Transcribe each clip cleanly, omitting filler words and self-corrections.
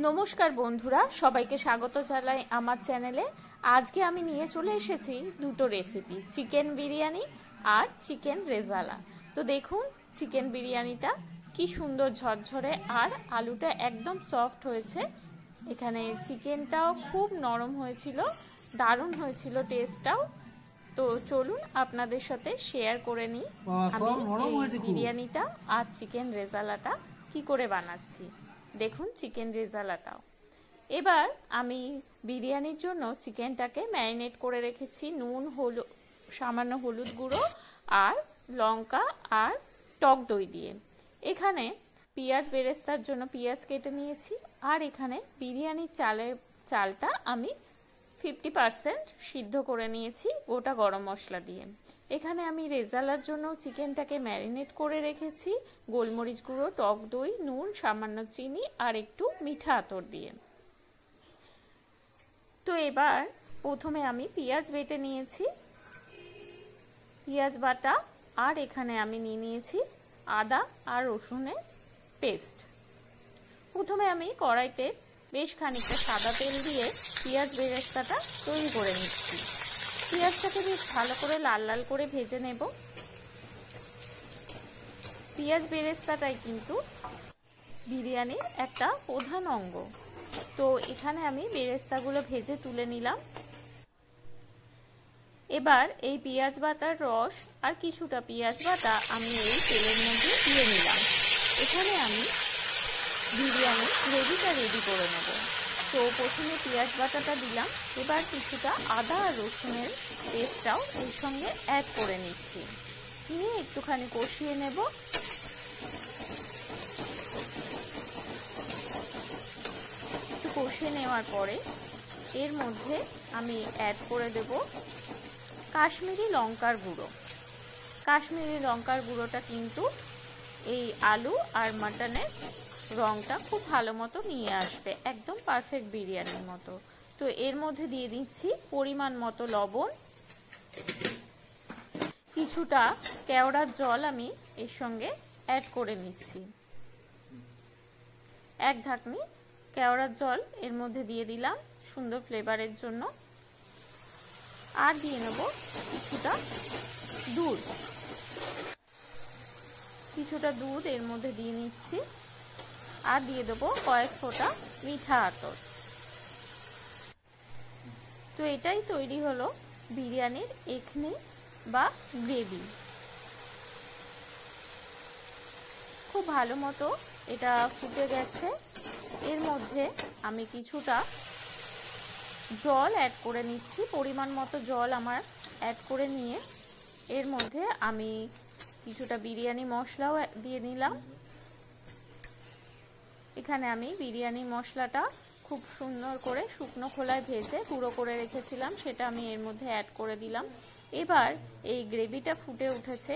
নমস্কার বন্ধুরা, সবাইকে স্বাগত জানাই আমার চ্যানেলে। আজকে আমি নিয়ে চলে এসেছি দুটো রেসিপি, চিকেন বিরিয়ানি আর চিকেন রেজালা। তো দেখুন চিকেন বিরিয়ানিটা কি সুন্দর ঝরঝরে আর আলুটা একদম সফট হয়েছে। এখানে চিকেনটাও খুব নরম হয়েছিল, দারুণ হয়েছিল টেস্টটাও। তো চলুন আপনাদের সাথে শেয়ার করে নিই আমি এই বিরিয়ানিটা আর চিকেন রেজালাটা কি করে বানাচ্ছি। দেখুন চিকেন রেজালাটাও। এবার আমি বিরিয়ানির জন্য চিকেনটাকে ম্যারিনেট করে রেখেছি নুন, সামান্য হলুদ গুঁড়ো আর লঙ্কা আর টক দই দিয়ে। এখানে পেঁয়াজ বেরেস্তার জন্য পেঁয়াজ কেটে নিয়েছি। আর এখানে বিরিয়ানির চালটা আমি 50% সিদ্ধ করে নিয়েছি গোটা গরম মশলা দিয়ে। এখানে আমি রেজালার জন্য চিকেনটাকে ম্যারিনেট করে রেখেছি গোলমরিচ গুঁড়ো, টক দই, নুন, সামান্য চিনি আর একটু মিঠা আতর দিয়ে। তো এবার প্রথমে আমি পেঁয়াজ বেটে নিয়েছি, পেঁয়াজ বাটা, আর এখানে আমি নিয়ে নিয়েছি আদা আর রসুনের পেস্ট। প্রথমে আমি কড়াইতে বেশ খানিকটা সাদা তেল দিয়ে পেঁয়াজ বেরেস্তাটা তৈরি করে নিচ্ছি। পেঁয়াজটাকে বেশ ভালো করে লাল লাল করে ভেজে নেব। পেঁয়াজ বেরেস্তাটাই কিন্তু বিরিয়ানির একটা প্রধান অঙ্গ। তো এখানে আমি বেরেস্তাগুলো ভেজে তুলে নিলাম। এবার এই পেঁয়াজ বাটার রস আর কিছুটা পেঁয়াজ বাটা আমি এই তেলের মধ্যে দিয়ে নিলাম। এখানে আমি বিরিয়ানি গ্রেভিটা রেডি করে নেব। তো প্রথমে পেঁয়াজ বাটাটা দিলাম, এবার কিছুটা আদা আর রসুনের পেস্টটাও এর সঙ্গে অ্যাড করে নিচ্ছি, নিয়ে একটুখানি কষিয়ে নেব। একটু কষিয়ে নেওয়ার পরে এর মধ্যে আমি অ্যাড করে দেব কাশ্মীরি লঙ্কার গুঁড়ো। কাশ্মীরি লঙ্কার গুঁড়োটা কিন্তু এই আলু আর মাটনের রংটা খুব ভালো মতো নিয়ে আসবে, একদম পারফেক্ট বিরিয়ানির মতো। তো এর মধ্যে দিয়ে দিচ্ছি পরিমাণ মতো লবণ, কিছুটা কেওড়ার জল আমি এর সঙ্গে অ্যাড করে নিচ্ছি। এক ঢাকনি কেওড়ার জল এর মধ্যে দিয়ে দিলাম সুন্দর ফ্লেভারের জন্য। আর দিয়ে নেব কিছুটা দুধ, কিছুটা দুধ এর মধ্যে দিয়ে নিচ্ছি। আর দিয়ে দেবো কয়েক ফোঁটা মিঠা আতর। তো এটাই তৈরি হলো বিরিয়ানির এখনি বা গ্রেভি। খুব ভালো মতো এটা ফুটে গেছে। এর মধ্যে আমি কিছুটা জল অ্যাড করে নিচ্ছি, পরিমাণ মতো জল আমার অ্যাড করে নিয়ে এর মধ্যে আমি কিছুটা বিরিয়ানি মশলাও দিয়ে নিলাম। এখানে আমি বিরিয়ানি মশলাটা খুব সুন্দর করে শুকনো খোলায় ভেজে গুঁড়ো করে রেখেছিলাম, সেটা আমি এর মধ্যে অ্যাড করে দিলাম। এবার এই গ্রেভিটা ফুটে উঠেছে,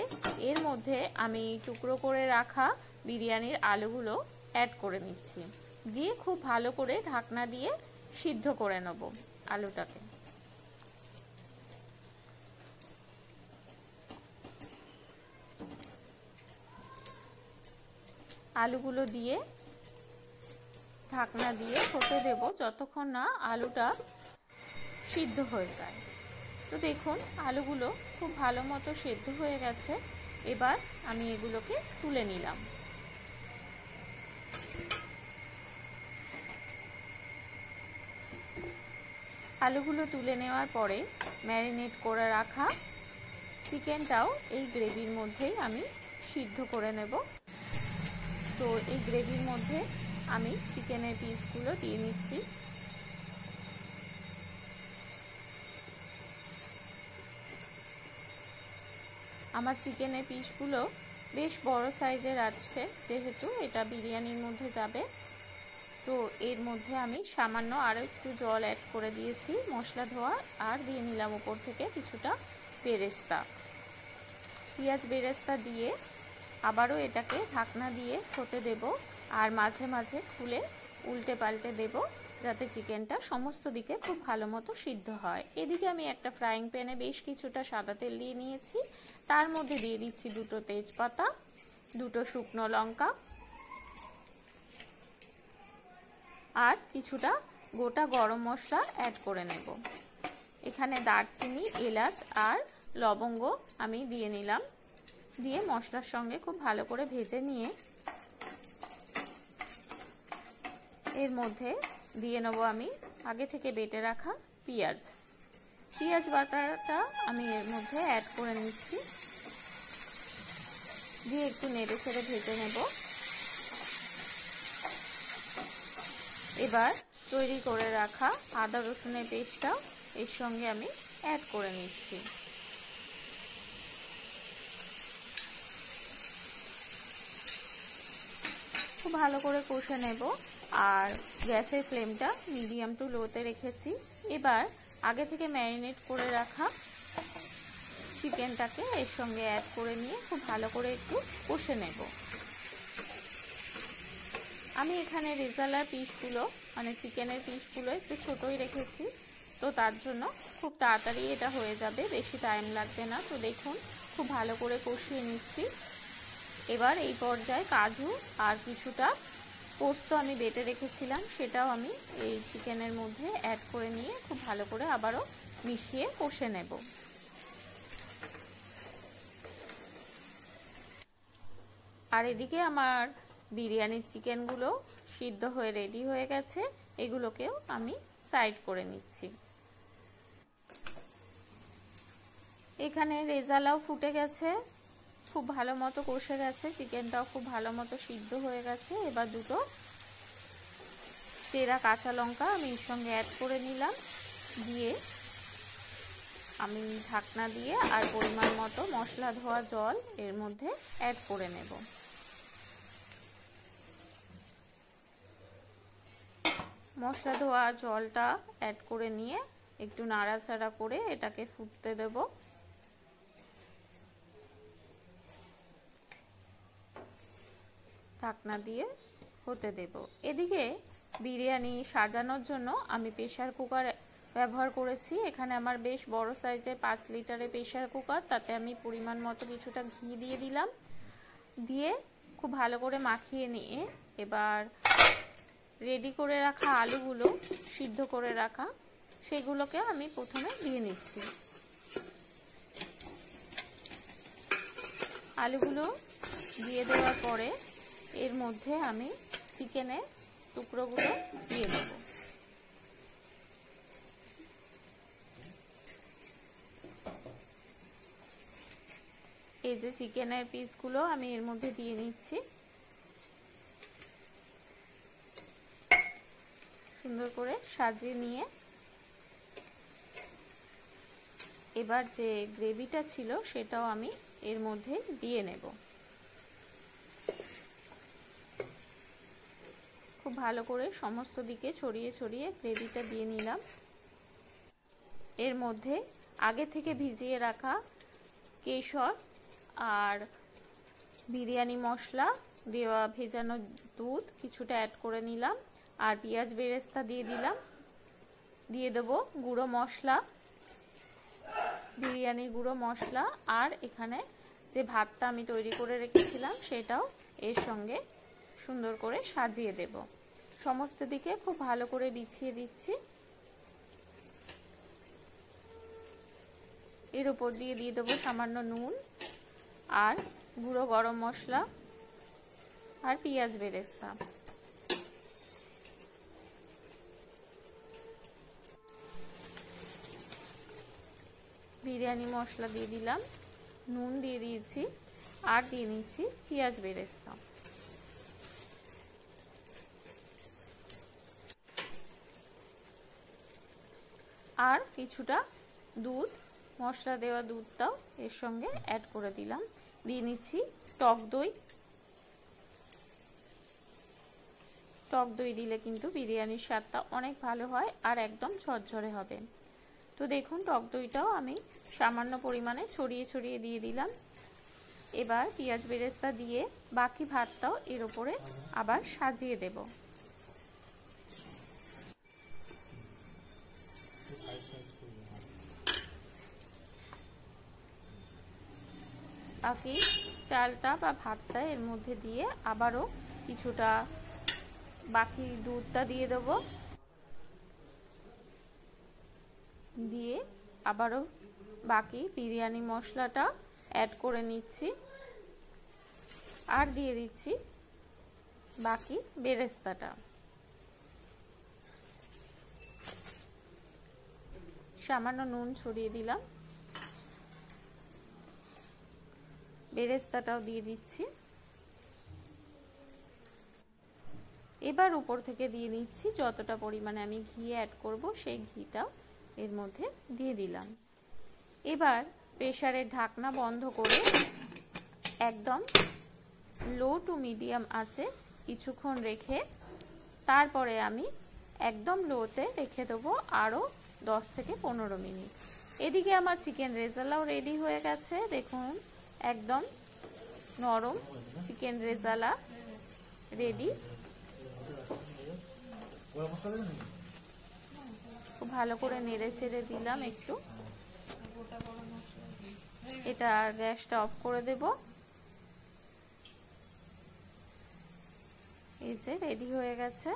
এর মধ্যে আমি টুকরো করে রাখা বিরিয়ানির আলুগুলো অ্যাড করে নিচ্ছি, দিয়ে খুব ভালো করে ঢাকনা দিয়ে সিদ্ধ করে নেব আলুটাকে। আলুগুলো দিয়ে ঢাকনা দিয়ে হতে দেব যতক্ষণ না আলুটা সিদ্ধ হয়ে যায়। তো দেখুন আলুগুলো খুব ভালো মতো সিদ্ধ হয়ে গেছে। এবার আমি এগুলোকে তুলে নিলাম। আলুগুলো তুলে নেওয়ার পরে ম্যারিনেট করে রাখা চিকেনটাও এই গ্রেভির মধ্যেই আমি সিদ্ধ করে নেব। তো এই গ্রেভির মধ্যে আমি চিকেনের পিসগুলো দিয়ে নিচ্ছি। আমার চিকেনের পিসগুলো বেশ বড় সাইজের আছে, যেহেতু এটা বিরিয়ানির মধ্যে যাবে। তো এর মধ্যে আমি সামান্য আরও একটু জল অ্যাড করে দিয়েছি মশলা ধোয়া, আর দিয়ে নিলাম উপর থেকে কিছুটা বেরেস্তা। পেঁয়াজ বেরেস্তা দিয়ে আবারও এটাকে ঢাকনা দিয়ে হতে দেব, আর মাঝে মাঝে খুলে উল্টে পাল্টে দেব যাতে চিকেনটা সমস্ত দিকে খুব ভালো মতো সিদ্ধ হয়। এদিকে আমি একটা ফ্রাইং প্যানে বেশ কিছুটা সাদা তেল দিয়ে নিয়েছি, তার মধ্যে দিয়ে দিচ্ছি দুটো তেজপাতা, দুটো শুকনো লঙ্কা আর কিছুটা গোটা গরম মশলা অ্যাড করে নেব। এখানে দারচিনি, এলাচ আর লবঙ্গ আমি দিয়ে নিলাম। দিয়ে মশলার সঙ্গে খুব ভালো করে ভেজে নিয়ে এর মধ্যে দিয়ে নেব আমি আগে থেকে বেটে রাখা পেঁয়াজ বাটাটা আমি এর মধ্যে অ্যাড করে নিচ্ছি। দিয়ে একটু নেড়ে ছেড়ে ভেজে নেব। এবার তৈরি করে রাখা আদা রসুনের পেস্টটা এর সঙ্গে আমি অ্যাড করে নিচ্ছি। খুব ভালো করে কষে নেব আর গ্যাসের ফ্লেমটা মিডিয়াম টু লোতে রেখেছি। এবার আগে থেকে ম্যারিনেট করে রাখা চিকেনটাকে এর সঙ্গে অ্যাড করে নিয়ে খুব ভালো করে একটু কষে নেব। আমি এখানে রেজালার পিসগুলো মানে চিকেনের পিসগুলো একটু ছোটই রেখেছি, তো তার জন্য খুব তাড়াতাড়ি এটা হয়ে যাবে, বেশি টাইম লাগবে না। তো দেখুন খুব ভালো করে কষিয়ে নিচ্ছি। এবার এই পর্যায়ে কাজু আর কিছুটা পোস্ত আমি বেটে রেখেছিলাম সেটাও আমি এই চিকেনের মধ্যে অ্যাড করে নিয়ে খুব ভালো করে আবারও মিশিয়ে কষে নেব। আর এদিকে আমার বিরিয়ানির চিকেনগুলো সিদ্ধ হয়ে রেডি হয়ে গেছে, এগুলোকেও আমি সাইড করে নিচ্ছি। এখানে রেজালাও ফুটে গেছে, খুব ভালো মতো কষে গেছে, চিকেনটাও খুব ভালো মতো সিদ্ধ হয়ে গেছে। এবার দুটো চেরা কাঁচা লঙ্কা আমি এর সঙ্গে অ্যাড করে নিলাম। দিয়ে আমি ঢাকনা দিয়ে আর পরিমাণ মতো মশলা ধোয়া জল এর মধ্যে অ্যাড করে নেব। মশলা ধোয়া জলটা অ্যাড করে নিয়ে একটু নাড়াচাড়া করে এটাকে ফুটতে দেব। ঢাকনা দিয়ে হতে দেব। এদিকে বিরিয়ানি সাজানোর জন্য আমি প্রেসার কুকার ব্যবহার করেছি। এখানে আমার বেশ বড় সাইজের 5 লিটারের প্রেসার কুকার, তাতে আমি পরিমাণ মতো কিছুটা ঘি দিয়ে দিলাম। দিয়ে খুব ভালো করে মাখিয়ে নিয়ে এবার রেডি করে রাখা আলুগুলো সিদ্ধ করে রাখা সেগুলোকে আমি প্রথমে দিয়ে নিচ্ছি। আলুগুলো দিয়ে দেওয়ার পরে এর মধ্যে আমি চিকেনের টুকরোগুলো দিয়ে দেব। এই যে চিকেনের পিসগুলো আমি এর মধ্যে দিয়ে নিচ্ছি। সুন্দর করে সাজিয়ে নিয়ে এবার যে গ্রেভিটা ছিল সেটাও আমি এর মধ্যে দিয়ে নেব। খুব ভালো করে সমস্ত দিকে ছড়িয়ে ছড়িয়ে গ্রেভিটা দিয়ে নিলাম। এর মধ্যে আগে থেকে ভিজিয়ে রাখা কেশর আর বিরিয়ানি মশলা দেওয়া ভেজানো দুধ কিছুটা অ্যাড করে নিলাম। আর পেঁয়াজ বেরেস্তা দিয়ে দিলাম। দিয়ে দেবো গুঁড়ো মশলা, বিরিয়ানির গুঁড়ো মশলা, আর এখানে যে ভাতটা আমি তৈরি করে রেখেছিলাম সেটাও এর সঙ্গে সুন্দর করে সাজিয়ে দেব। সমস্ত দিকে খুব ভালো করে বিছিয়ে দিচ্ছি। এর উপর দিয়ে দেবো সামান্য নুন আর গুঁড়ো গরম মশলা আর পেঁয়াজ বেরেস্তা। বিরিয়ানি মশলা দিয়ে দিলাম, নুন দিয়ে দিয়েছি আর দিয়ে নিচ্ছি পেঁয়াজ বেরেস্তা। আর কিছুটা দুধ, মশলা দেওয়া দুধটাও এর সঙ্গে অ্যাড করে দিলাম। দিয়ে নিচ্ছি টক দই। টক দই দিলে কিন্তু বিরিয়ানির স্বাদটা অনেক ভালো হয় আর একদম ঝরঝরে হবে। তো দেখুন টক দইটাও আমি সামান্য পরিমাণে ছড়িয়ে ছড়িয়ে দিয়ে দিলাম। এবার পেঁয়াজ বেরেস্তা দিয়ে বাকি ভাতটাও এর উপরে আবার সাজিয়ে দেব। বাকি চালটা বা ভাতটা এর মধ্যে দিয়ে আবারও কিছুটা বাকি দুধটা দিয়ে দেবো, দিয়ে আবারও বাকি বিরিয়ানি মশলাটা অ্যাড করে নিচ্ছি আর দিয়ে দিচ্ছি বাকি বেরেস্তাটা। সামান্য নুন ছড়িয়ে দিলাম, বেরেস্তাটাও দিয়ে দিচ্ছি। এবার উপর থেকে দিয়ে নিচ্ছি যতটা পরিমাণে আমি ঘি অ্যাড করব সেই ঘিটা এর মধ্যে দিয়ে দিলাম। এবার প্রেসারের ঢাকনা বন্ধ করে একদম লো টু মিডিয়াম আঁচে কিছুক্ষণ রেখে তারপরে আমি একদম লোতে রেখে দেবো আরও 10 থেকে 15 মিনিট। এদিকে আমার চিকেন রেজালাও রেডি হয়ে গেছে। দেখুন একদম নরম চিকেন রেজালা রেডি। খুব ভালো করে নেড়ে চেড়ে দিলাম একটু। এটা গ্যাসটা অফ করে দেব। এই যে রেডি হয়ে গেছে।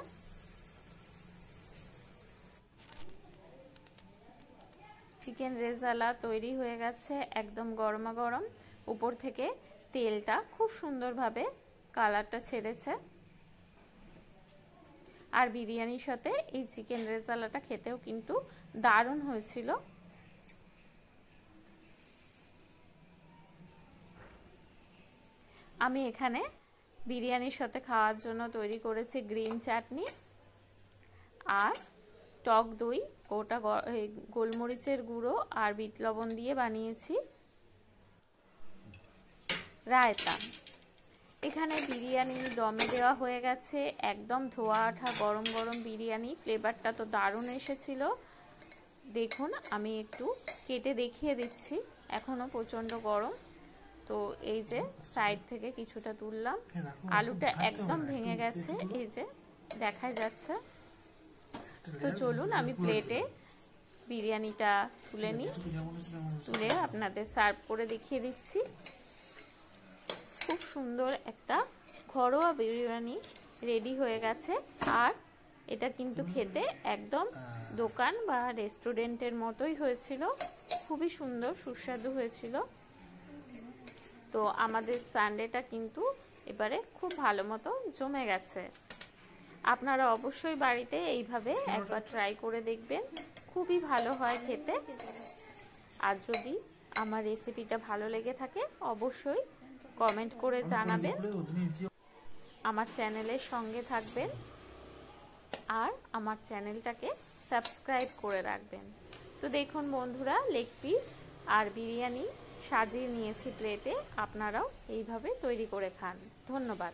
চিকেন রেজালা তৈরি হয়ে গেছে একদম গরমা গরম। উপর থেকে তেলটা খুব সুন্দরভাবে কালারটা ছেড়েছে। আর বিরিয়ানির সাথে এই চিকেন রেজালাটা খেতেও কিন্তু দারুণ হয়েছিল। আমি এখানে বিরিয়ানির সাথে খাওয়ার জন্য তৈরি করেছি গ্রিন চাটনি আর টক দই, ওটা গোলমরিচের গুঁড়ো আর বিট লবণ দিয়ে বানিয়েছি রায়তা। এখানে বিরিয়ানি দমে দেওয়া হয়ে গেছে, একদম ধোয়া ওঠা গরম গরম বিরিয়ানি। ফ্লেভারটা তো দারুণ এসেছিল। দেখুন আমি একটু কেটে দেখিয়ে দিচ্ছি, এখনো প্রচন্ড গরম। তো এই যে সাইড থেকে কিছুটা তুললাম, আলুটা একদম ভেঙে গেছে, এই যে দেখা যাচ্ছে। তো চলুন আমি প্লেটে বিরিয়ানিটা তুলে নিই, তুলে আপনাদের সার্ভ করে দেখিয়ে দিচ্ছি। খুব সুন্দর একটা ঘরোয়া বিরিয়ানি রেডি হয়ে গেছে। আর এটা কিন্তু খেতে একদম দোকান বা রেস্টুরেন্টের মতোই হয়েছিল, খুবই সুন্দর সুস্বাদু হয়েছিল। তো আমাদের সানডেটা কিন্তু এবারে খুব ভালো মতো জমে গেছে। আপনারা অবশ্যই বাড়িতে এইভাবে একবার ট্রাই করে দেখবেন, খুবই ভালো হয় খেতে। আর যদি আমার রেসিপিটা ভালো লেগে থাকে অবশ্যই কমেন্ট করে জানাবেন, আমার চ্যানেলের সঙ্গে থাকবেন আর আমার চ্যানেলটাকে সাবস্ক্রাইব করে রাখবেন। তো দেখুন বন্ধুরা, লেগ পিস আর বিরিয়ানি সাজিয়ে নিয়েছি প্লেটে। আপনারাও এইভাবে তৈরি করে খান। ধন্যবাদ।